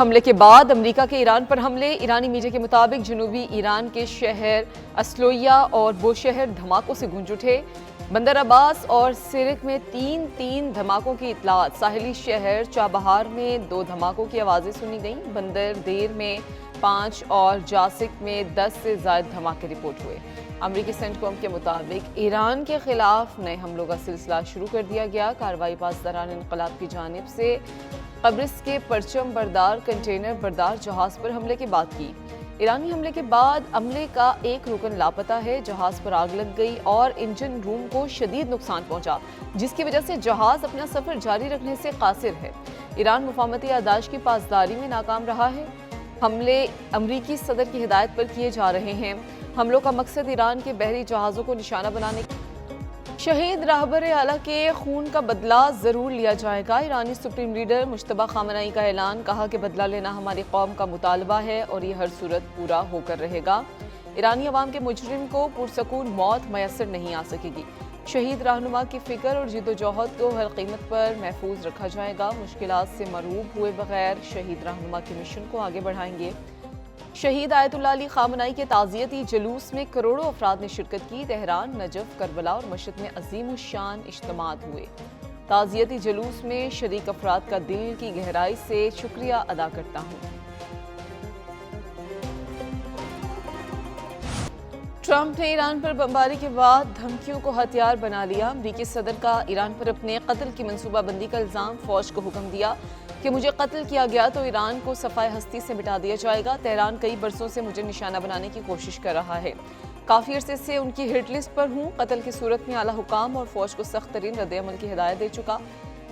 حملے کے بعد امریکہ کے ایران پر حملے۔ ایرانی میڈیا کے مطابق جنوبی ایران کے شہر اسلویا اور بوشہر دھماکوں سے گونج اٹھے۔ بندر عباس اور سرک میں تین دھماکوں کی اطلاعات۔ ساحلی شہر چابہار میں 2 دھماکوں کی آوازیں سنی گئیں۔ بندر دیر میں 5 اور جاسک میں 10 سے زائد دھماکے رپورٹ ہوئے۔ امریکی سینٹکوم کے مطابق ایران کے خلاف نئے حملوں کا سلسلہ شروع کر دیا گیا۔ کارروائی پاسداران انقلاب کی جانب سے قبرص کے پرچم بردار کنٹینر بردار جہاز پر حملے کے بعد کی۔ ایرانی حملے کے بعد عملے کا ایک رکن لاپتہ ہے۔ جہاز پر آگ لگ گئی اور انجن روم کو شدید نقصان پہنچا، جس کی وجہ سے جہاز اپنا سفر جاری رکھنے سے قاصر ہے۔ ایران مفاہمتی یادداشت کی پاسداری میں ناکام رہا ہے۔ حملے امریکی صدر کی ہدایت پر کیے جا رہے ہیں۔ حملوں کا مقصد ایران کے بحری جہازوں کو نشانہ بنانے شہید راہبر اعلیٰ کے خون کا بدلہ ضرور لیا جائے گا۔ ایرانی سپریم لیڈر مجتبیٰ خامنہ ای کا اعلان، کہا کہ بدلہ لینا ہماری قوم کا مطالبہ ہے اور یہ ہر صورت پورا ہو کر رہے گا۔ ایرانی عوام کے مجرم کو پرسکون موت میسر نہیں آ سکے گی۔ شہید رہنما کی فکر اور جد و جہد کو ہر قیمت پر محفوظ رکھا جائے گا۔ مشکلات سے مرعوب ہوئے بغیر شہید رہنما کے مشن کو آگے بڑھائیں گے۔ شہید آیت اللہ علی خامنہ ای کے تعزیتی جلوس میں کروڑوں افراد نے شرکت کی۔ تہران، نجف، کربلا اور مشہد میں عظیم الشان اجتماعات ہوئے۔ تعزیتی جلوس میں شریک افراد کا دل کی گہرائی سے شکریہ ادا کرتا ہوں۔ ٹرمپ نے ایران پر بمباری کے بعد دھمکیوں کو ہتھیار بنا لیا۔ امریکی صدر کا ایران پر اپنے قتل کی منصوبہ بندی کا الزام۔ فوج کو حکم دیا کہ مجھے قتل کیا گیا تو ایران کو صفائے ہستی سے مٹا دیا جائے گا۔ تہران کئی برسوں سے مجھے نشانہ بنانے کی کوشش کر رہا ہے۔ کافی عرصے سے ان کی ہٹ لسٹ پر ہوں۔ قتل کی صورت میں اعلیٰ حکام اور فوج کو سخت ترین رد عمل کی ہدایت دے چکا۔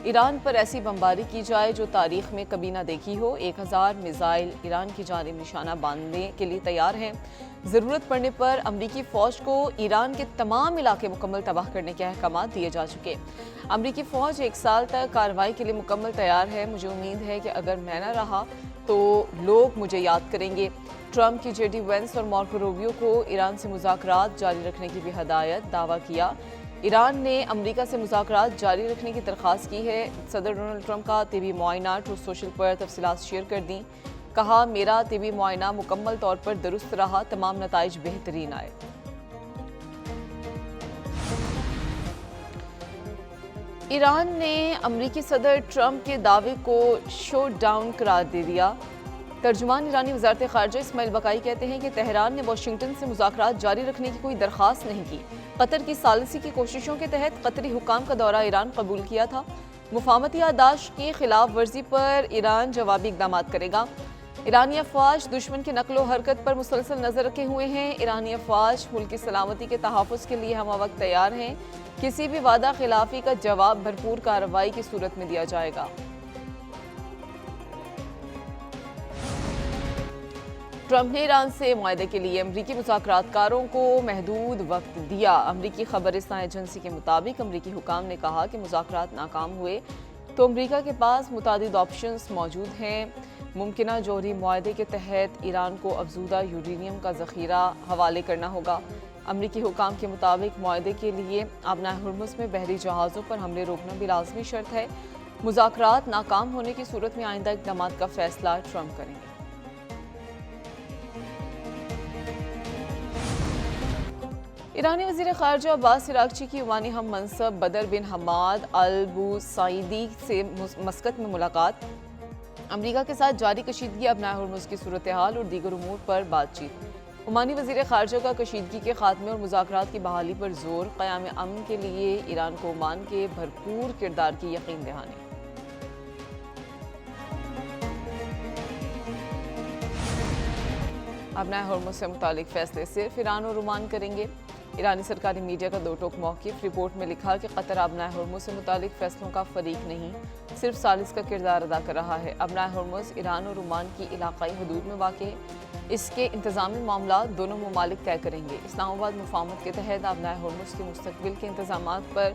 ایران پر ایسی بمباری کی جائے جو تاریخ میں کبھی نہ دیکھی ہو۔ 1000 میزائل ایران کی جانب نشانہ باندھنے کے لیے تیار ہیں۔ ضرورت پڑنے پر امریکی فوج کو ایران کے تمام علاقے مکمل تباہ کرنے کے احکامات دیے جا چکے۔ امریکی فوج 1 سال تک کارروائی کے لیے مکمل تیار ہے۔ مجھے امید ہے کہ اگر میں نہ رہا تو لوگ مجھے یاد کریں گے۔ ٹرمپ کی JD وینس اور مارکو روبیو کو ایران سے مذاکرات جاری رکھنے کی بھی ہدایت۔ دعویٰ کیا ایران نے امریکہ سے مذاکرات جاری رکھنے کی درخواست کی ہے۔ صدر ڈونلڈ ٹرمپ کا طبی معائنہ ٹروتھ سوشل پر تفصیلات شیئر کر دیں۔ کہا میرا طبی معائنہ مکمل طور پر درست رہا، تمام نتائج بہترین آئے۔ ایران نے امریکی صدر ٹرمپ کے دعوے کو شوٹ ڈاؤن قرار دے دیا۔ ترجمان ایرانی وزارت خارجہ اسماعیل بقائی کہتے ہیں کہ تہران نے واشنگٹن سے مذاکرات جاری رکھنے کی کوئی درخواست نہیں کی۔ قطر کی ثالثی کی کوششوں کے تحت قطری حکام کا دورہ ایران قبول کیا تھا۔ مفاہمتی یادداشت کی خلاف ورزی پر ایران جوابی اقدامات کرے گا۔ ایرانی افواج دشمن کی نقل و حرکت پر مسلسل نظر رکھے ہوئے ہیں۔ ایرانی افواج ملک کی سلامتی کے تحفظ کے لیے ہمہ وقت تیار ہیں۔ کسی بھی وعدہ خلافی کا جواب بھرپور کارروائی کی صورت میں دیا جائے گا۔ ٹرمپ نے ایران سے معاہدے کے لیے امریکی مذاکرات کاروں کو محدود وقت دیا۔ امریکی خبررساں ایجنسی کے مطابق امریکی حکام نے کہا کہ مذاکرات ناکام ہوئے تو امریکہ کے پاس متعدد آپشنز موجود ہیں۔ ممکنہ جوہری معاہدے کے تحت ایران کو افزودہ یورینیم کا ذخیرہ حوالے کرنا ہوگا۔ امریکی حکام کے مطابق معاہدے کے لیے آبنائے ہرمز میں بحری جہازوں پر حملے روکنا بھی لازمی شرط ہے۔ مذاکرات ناکام ہونے کی صورت میں آئندہ اقدامات کا فیصلہ ٹرمپ کریں گے۔ ایرانی وزیر خارجہ عباس عراقچی کی عمانی ہم منصب بدر بن حماد البوسعیدی سے مسقط میں ملاقات۔ امریکہ کے ساتھ جاری کشیدگی، آبنائے ہرمز کی صورتحال اور دیگر امور پر بات چیت۔ عمانی وزیر خارجہ کا کشیدگی کے خاتمے اور مذاکرات کی بحالی پر زور۔ قیام امن کے لیے ایران کو عمان کے بھرپور کردار کی یقین دہانی۔ آبنائے ہرمز سے متعلق فیصلے صرف ایران اور عمان کریں گے۔ ایرانی سرکاری میڈیا کا دو ٹوک موقف۔ رپورٹ میں لکھا کہ قطر آبنائے ہرمز سے متعلق فیصلوں کا فریق نہیں، صرف ثالث کا کردار ادا کر رہا ہے۔ آبنائے ہرمز ایران اور عمان کی علاقائی حدود میں واقع ہے۔ اس کے انتظامی معاملات دونوں ممالک طے کریں گے۔ اسلام آباد مفاہمت کے تحت آبنائے ہرمز کے مستقبل کے انتظامات پر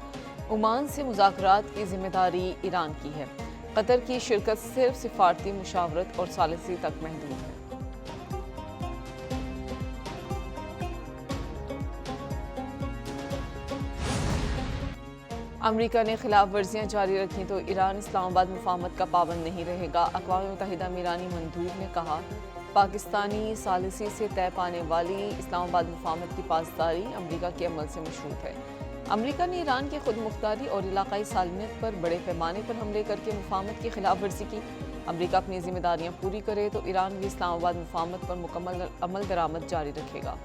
عمان سے مذاکرات کی ذمہ داری ایران کی ہے۔ قطر کی شرکت صرف سفارتی مشاورت اور ثالثی تک محدود ہے۔ امریکہ نے خلاف ورزیاں جاری رکھیں تو ایران اسلام آباد مفاہمت کا پابند نہیں رہے گا۔ اقوام متحدہ میں ایرانی مندوب نے کہا پاکستانی ثالثی سے طے پانے والی اسلام آباد مفاہمت کی پاسداری امریکہ کے عمل سے مشروط ہے۔ امریکہ نے ایران کی خود مختاری اور علاقائی سالمیت پر بڑے پیمانے پر حملے کر کے مفاہمت کی خلاف ورزی کی۔ امریکہ اپنی ذمہ داریاں پوری کرے تو ایران بھی اسلام آباد مفاہمت پر مکمل عمل درآمد جاری رکھے گا۔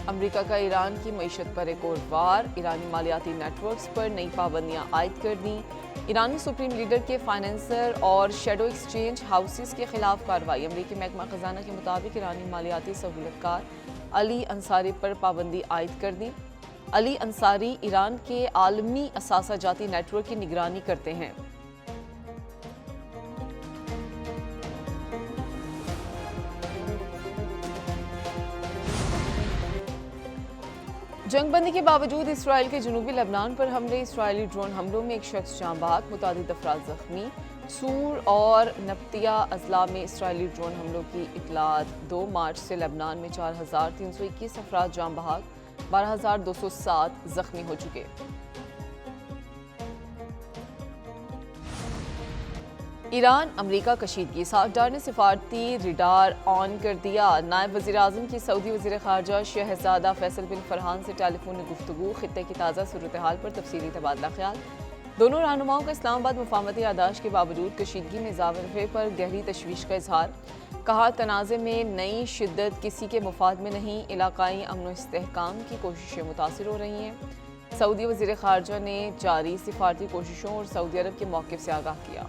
امریکہ کا ایران کی معیشت پر ایک اور وار، ایرانی مالیاتی نیٹ ورکس پر نئی پابندیاں عائد کر دیں۔ ایرانی سپریم لیڈر کے فائنینسر اور شیڈو ایکسچینج ہاؤسز کے خلاف کارروائی۔ امریکی محکمہ خزانہ کے مطابق ایرانی مالیاتی سہولت کار علی انصاری پر پابندی عائد کر دی۔ علی انصاری ایران کے عالمی اثاثہ جاتی نیٹ ورک کی نگرانی کرتے ہیں۔ جنگ بندی کے باوجود اسرائیل کے جنوبی لبنان پر حملے، اسرائیلی ڈرون حملوں میں ایک شخص جاں بحق، متعدد افراد زخمی۔ سور اور نبطیہ اضلاع میں اسرائیلی ڈرون حملوں کی اطلاعات۔ 2 مارچ سے لبنان میں 4321 افراد جاں بحق، 12207 زخمی ہو چکے۔ ایران امریکہ کشیدگی، ساکھ نے سفارتی ریڈار آن کر دیا۔ نائب وزیر اعظم کی سعودی وزیر خارجہ شہزادہ فیصل بن فرحان سے ٹیلی فونی گفتگو، خطے کی تازہ صورتحال پر تفصیلی تبادلہ خیال۔ دونوں رہنماؤں کا اسلام آباد مفاہمتی یادداشت کے باوجود کشیدگی میں اضافے پر گہری تشویش کا اظہار۔ کہا تنازع میں نئی شدت کسی کے مفاد میں نہیں، علاقائی امن و استحکام کی کوششیں متاثر ہو رہی ہیں۔ سعودی وزیر خارجہ نے جاری سفارتی کوششوں اور سعودی عرب کے موقف سے آگاہ کیا۔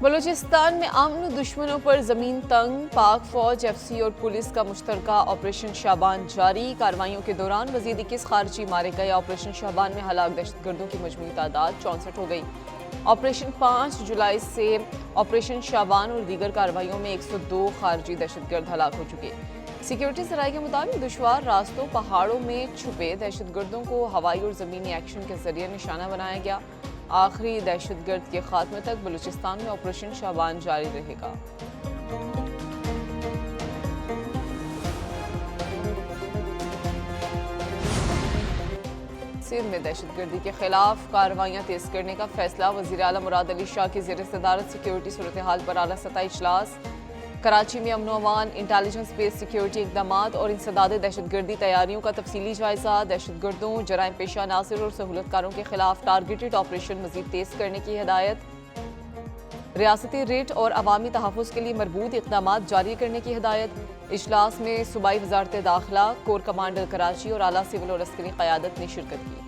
بلوچستان میں امن دشمنوں پر زمین تنگ، پاک فوج، ایف سی اور پولیس کا مشترکہ آپریشن شابان جاری۔ کارروائیوں کے دوران مزید 21 خارجی مارے گئے۔ آپریشن شابان میں ہلاک دہشت گردوں کی مجموعی تعداد 64 ہو گئی۔ آپریشن 5 جولائی سے آپریشن شابان اور دیگر کارروائیوں میں 102 خارجی دہشت گرد ہلاک ہو چکے۔ سیکیورٹی سرائے کے مطابق دشوار راستوں، پہاڑوں میں چھپے دہشت گردوں کو ہوائی اور زمینی ایکشن کے ذریعے نشانہ بنایا گیا۔ آخری دہشت گرد کے خاتمے تک بلوچستان میں آپریشن شابان جاری رہے گا۔ سندھ میں دہشت گردی کے خلاف کارروائیاں تیز کرنے کا فیصلہ، وزیر اعلیٰ مراد علی شاہ کی زیر صدارت سیکیورٹی صورتحال پر اعلیٰ سطحی اجلاس۔ کراچی میں امن و امان، انٹیلیجنس بیس سیکیورٹی اقدامات اور انسداد دہشت گردی تیاریوں کا تفصیلی جائزہ۔ دہشت گردوں، جرائم پیشہ عناصر اور سہولت کاروں کے خلاف ٹارگیٹڈ آپریشن مزید تیز کرنے کی ہدایت۔ ریاستی ریٹ اور عوامی تحفظ کے لیے مربوط اقدامات جاری کرنے کی ہدایت۔ اجلاس میں صوبائی وزارت داخلہ، کور کمانڈر کراچی اور اعلیٰ سول اور عسکری قیادت نے شرکت کی۔